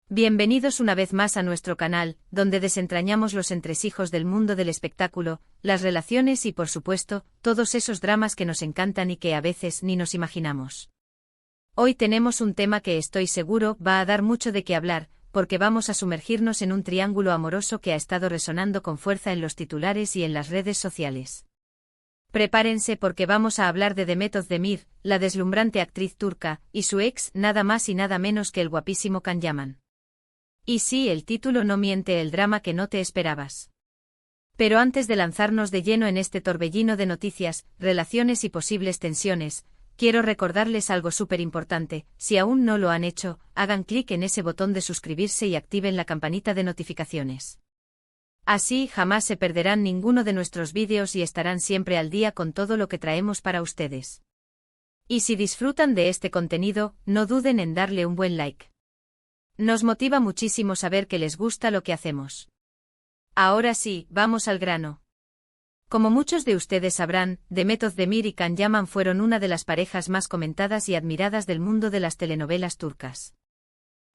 Bienvenidos una vez más a nuestro canal, donde desentrañamos los entresijos del mundo del espectáculo, las relaciones y por supuesto, todos esos dramas que nos encantan y que a veces ni nos imaginamos. Hoy tenemos un tema que estoy seguro va a dar mucho de qué hablar, porque vamos a sumergirnos en un triángulo amoroso que ha estado resonando con fuerza en los titulares y en las redes sociales. Prepárense porque vamos a hablar de Demet Özdemir, la deslumbrante actriz turca, y su ex, nada más y nada menos que el guapísimo Can Yaman. Y sí, el título no miente, el drama que no te esperabas. Pero antes de lanzarnos de lleno en este torbellino de noticias, relaciones y posibles tensiones, quiero recordarles algo súper importante: si aún no lo han hecho, hagan clic en ese botón de suscribirse y activen la campanita de notificaciones. Así jamás se perderán ninguno de nuestros vídeos y estarán siempre al día con todo lo que traemos para ustedes. Y si disfrutan de este contenido, no duden en darle un buen like. Nos motiva muchísimo saber que les gusta lo que hacemos. Ahora sí, vamos al grano. Como muchos de ustedes sabrán, Demet Özdemir y Can Yaman fueron una de las parejas más comentadas y admiradas del mundo de las telenovelas turcas.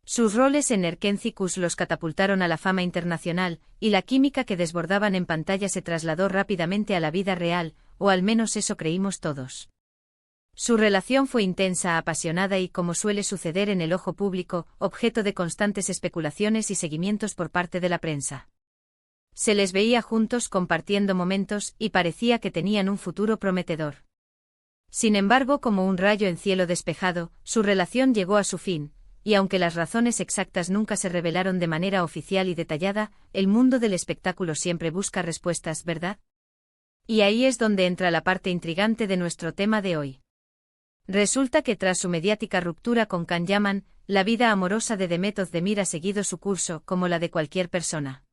Sus roles en Erkenci los catapultaron a la fama internacional, y la química que desbordaban en pantalla se trasladó rápidamente a la vida real, o al menos eso creímos todos. Su relación fue intensa, apasionada y, como suele suceder en el ojo público, objeto de constantes especulaciones y seguimientos por parte de la prensa. Se les veía juntos compartiendo momentos y parecía que tenían un futuro prometedor. Sin embargo, como un rayo en cielo despejado, su relación llegó a su fin, y aunque las razones exactas nunca se revelaron de manera oficial y detallada, el mundo del espectáculo siempre busca respuestas, ¿verdad? Y ahí es donde entra la parte intrigante de nuestro tema de hoy. Resulta que tras su mediática ruptura con Can Yaman, la vida amorosa de Demet Özdemir ha seguido su curso como la de cualquier persona.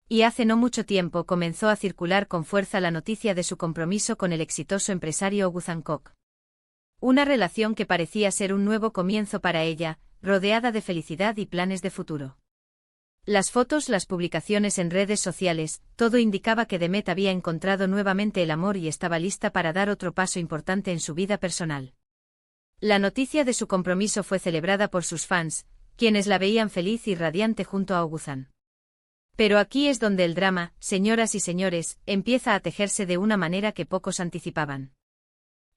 Y hace no mucho tiempo comenzó a circular con fuerza la noticia de su compromiso con el exitoso empresario Oğuzhan Koç. Una relación que parecía ser un nuevo comienzo para ella, rodeada de felicidad y planes de futuro. Las fotos, las publicaciones en redes sociales, todo indicaba que Demet había encontrado nuevamente el amor y estaba lista para dar otro paso importante en su vida personal. La noticia de su compromiso fue celebrada por sus fans, quienes la veían feliz y radiante junto a Oğuzhan. Pero aquí es donde el drama, señoras y señores, empieza a tejerse de una manera que pocos anticipaban.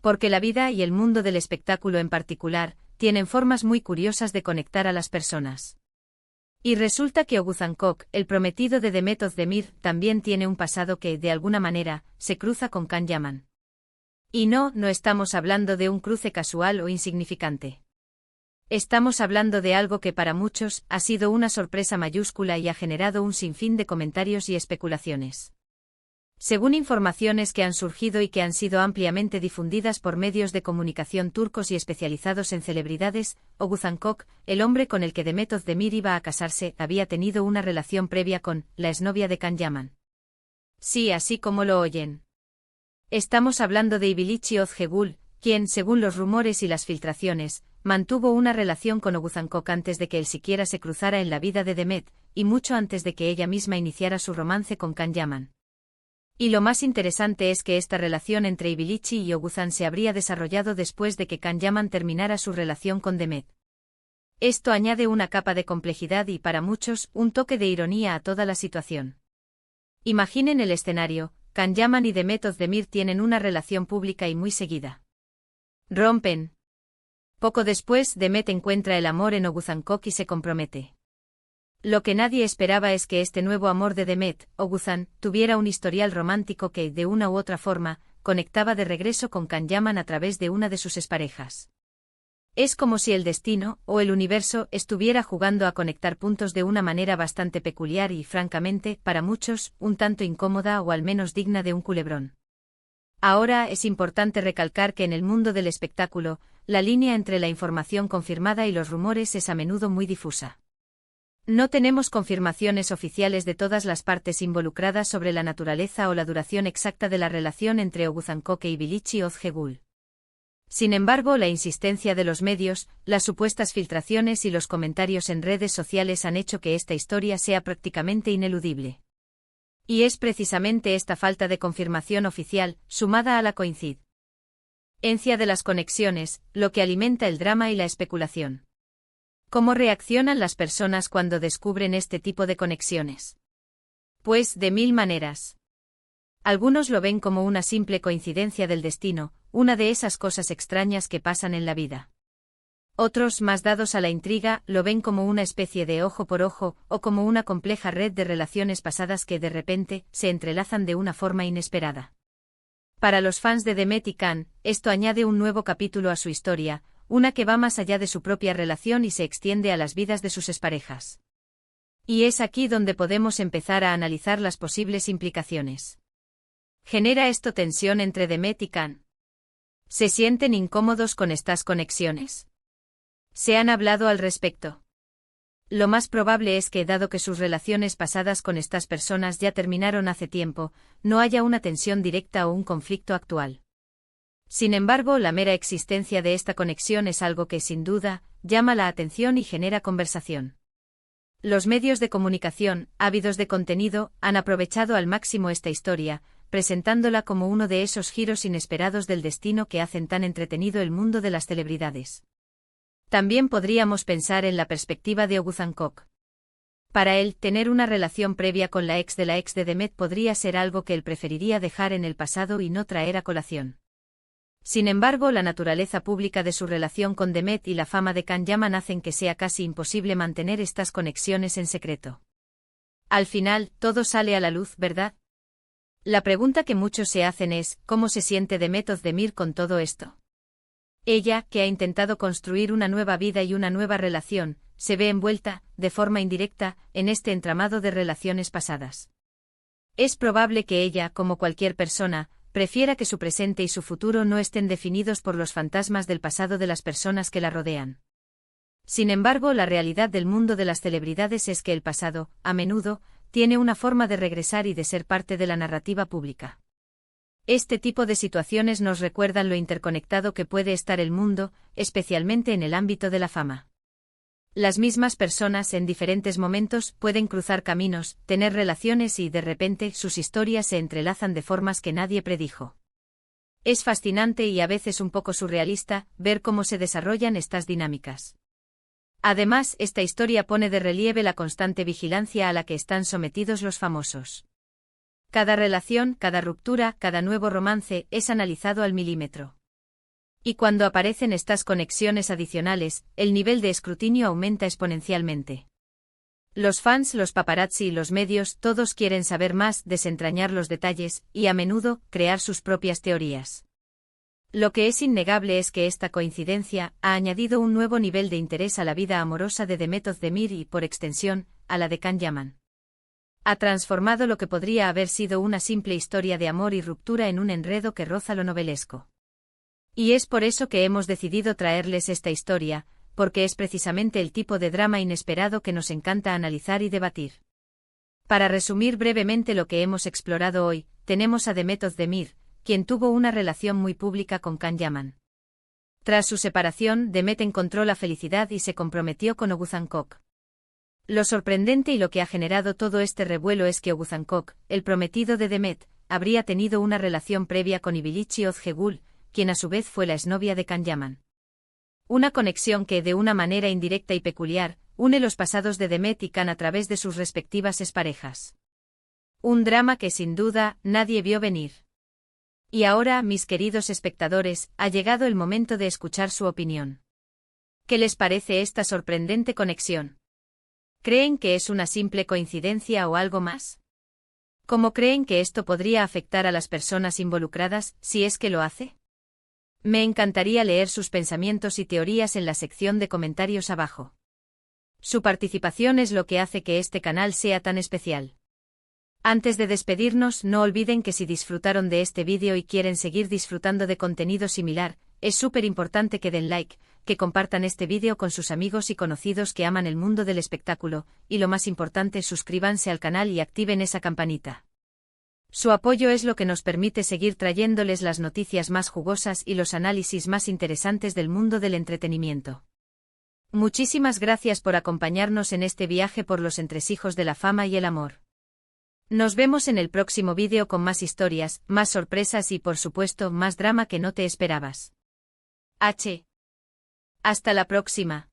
Porque la vida y el mundo del espectáculo en particular, tienen formas muy curiosas de conectar a las personas. Y resulta que Oğuzhan Koç, el prometido de Demet Özdemir, también tiene un pasado que, de alguna manera, se cruza con Can Yaman. Y no estamos hablando de un cruce casual o insignificante. Estamos hablando de algo que para muchos ha sido una sorpresa mayúscula y ha generado un sinfín de comentarios y especulaciones. Según informaciones que han surgido y que han sido ampliamente difundidas por medios de comunicación turcos y especializados en celebridades, Oğuzhan Koç, el hombre con el que Demet Özdemir iba a casarse, había tenido una relación previa con la exnovia de Can Yaman. Sí, así como lo oyen. Estamos hablando de İbilici Özgegül, quien, según los rumores y las filtraciones, mantuvo una relación con Oğuzhan Koç antes de que él siquiera se cruzara en la vida de Demet, y mucho antes de que ella misma iniciara su romance con Can Yaman. Y lo más interesante es que esta relación entre İbilici y Oğuzhan se habría desarrollado después de que Can Yaman terminara su relación con Demet. Esto añade una capa de complejidad y, para muchos, un toque de ironía a toda la situación. Imaginen el escenario: Can Yaman y Demet Özdemir tienen una relación pública y muy seguida. Rompen. Poco después, Demet encuentra el amor en Oğuzhan Koç y se compromete. Lo que nadie esperaba es que este nuevo amor de Demet, Oğuzhan, tuviera un historial romántico que, de una u otra forma, conectaba de regreso con Can Yaman a través de una de sus exparejas. Es como si el destino, o el universo, estuviera jugando a conectar puntos de una manera bastante peculiar y, francamente, para muchos, un tanto incómoda o al menos digna de un culebrón. Ahora es importante recalcar que en el mundo del espectáculo, la línea entre la información confirmada y los rumores es a menudo muy difusa. No tenemos confirmaciones oficiales de todas las partes involucradas sobre la naturaleza o la duración exacta de la relación entre Oğuzhan Koç e İbilici Özgegül. Sin embargo, la insistencia de los medios, las supuestas filtraciones y los comentarios en redes sociales han hecho que esta historia sea prácticamente ineludible. Y es precisamente esta falta de confirmación oficial, sumada a la coincidencia de las conexiones, lo que alimenta el drama y la especulación. ¿Cómo reaccionan las personas cuando descubren este tipo de conexiones? Pues de mil maneras. Algunos lo ven como una simple coincidencia del destino, una de esas cosas extrañas que pasan en la vida. Otros, más dados a la intriga, lo ven como una especie de ojo por ojo, o como una compleja red de relaciones pasadas que de repente se entrelazan de una forma inesperada. Para los fans de Demet y Can, esto añade un nuevo capítulo a su historia, una que va más allá de su propia relación y se extiende a las vidas de sus exparejas. Y es aquí donde podemos empezar a analizar las posibles implicaciones. ¿Genera esto tensión entre Demet y Can? ¿Se sienten incómodos con estas conexiones? ¿Se han hablado al respecto? Lo más probable es que, dado que sus relaciones pasadas con estas personas ya terminaron hace tiempo, no haya una tensión directa o un conflicto actual. Sin embargo, la mera existencia de esta conexión es algo que, sin duda, llama la atención y genera conversación. Los medios de comunicación, ávidos de contenido, han aprovechado al máximo esta historia, presentándola como uno de esos giros inesperados del destino que hacen tan entretenido el mundo de las celebridades. También podríamos pensar en la perspectiva de Oguzhan-Koc. Para él, tener una relación previa con la ex de Demet podría ser algo que él preferiría dejar en el pasado y no traer a colación. Sin embargo, la naturaleza pública de su relación con Demet y la fama de Can Yaman hacen que sea casi imposible mantener estas conexiones en secreto. Al final, todo sale a la luz, ¿verdad? La pregunta que muchos se hacen es, ¿cómo se siente Demet Özdemir con todo esto? Ella, que ha intentado construir una nueva vida y una nueva relación, se ve envuelta, de forma indirecta, en este entramado de relaciones pasadas. Es probable que ella, como cualquier persona, prefiera que su presente y su futuro no estén definidos por los fantasmas del pasado de las personas que la rodean. Sin embargo, la realidad del mundo de las celebridades es que el pasado, a menudo, tiene una forma de regresar y de ser parte de la narrativa pública. Este tipo de situaciones nos recuerdan lo interconectado que puede estar el mundo, especialmente en el ámbito de la fama. Las mismas personas en diferentes momentos pueden cruzar caminos, tener relaciones y de repente sus historias se entrelazan de formas que nadie predijo. Es fascinante y a veces un poco surrealista ver cómo se desarrollan estas dinámicas. Además, esta historia pone de relieve la constante vigilancia a la que están sometidos los famosos. Cada relación, cada ruptura, cada nuevo romance es analizado al milímetro. Y cuando aparecen estas conexiones adicionales, el nivel de escrutinio aumenta exponencialmente. Los fans, los paparazzi y los medios, todos quieren saber más, desentrañar los detalles, y a menudo, crear sus propias teorías. Lo que es innegable es que esta coincidencia ha añadido un nuevo nivel de interés a la vida amorosa de Demet Özdemir y, por extensión, a la de Can Yaman. Ha transformado lo que podría haber sido una simple historia de amor y ruptura en un enredo que roza lo novelesco. Y es por eso que hemos decidido traerles esta historia, porque es precisamente el tipo de drama inesperado que nos encanta analizar y debatir. Para resumir brevemente lo que hemos explorado hoy, tenemos a Demet Özdemir, quien tuvo una relación muy pública con Can Yaman. Tras su separación, Demet encontró la felicidad y se comprometió con Oguzhan-Koc. Lo sorprendente y lo que ha generado todo este revuelo es que Oguzhan-Koc, el prometido de Demet, habría tenido una relación previa con Ibilici Ozgegul, quien a su vez fue la exnovia de Can Yaman. Una conexión que, de una manera indirecta y peculiar, une los pasados de Demet y Can a través de sus respectivas exparejas. Un drama que sin duda nadie vio venir. Y ahora, mis queridos espectadores, ha llegado el momento de escuchar su opinión. ¿Qué les parece esta sorprendente conexión? ¿Creen que es una simple coincidencia o algo más? ¿Cómo creen que esto podría afectar a las personas involucradas, si es que lo hace? Me encantaría leer sus pensamientos y teorías en la sección de comentarios abajo. Su participación es lo que hace que este canal sea tan especial. Antes de despedirnos, no olviden que si disfrutaron de este vídeo y quieren seguir disfrutando de contenido similar, es súper importante que den like, que compartan este vídeo con sus amigos y conocidos que aman el mundo del espectáculo, y lo más importante, suscríbanse al canal y activen esa campanita. Su apoyo es lo que nos permite seguir trayéndoles las noticias más jugosas y los análisis más interesantes del mundo del entretenimiento. Muchísimas gracias por acompañarnos en este viaje por los entresijos de la fama y el amor. Nos vemos en el próximo vídeo con más historias, más sorpresas y por supuesto más drama que no te esperabas. Hasta la próxima.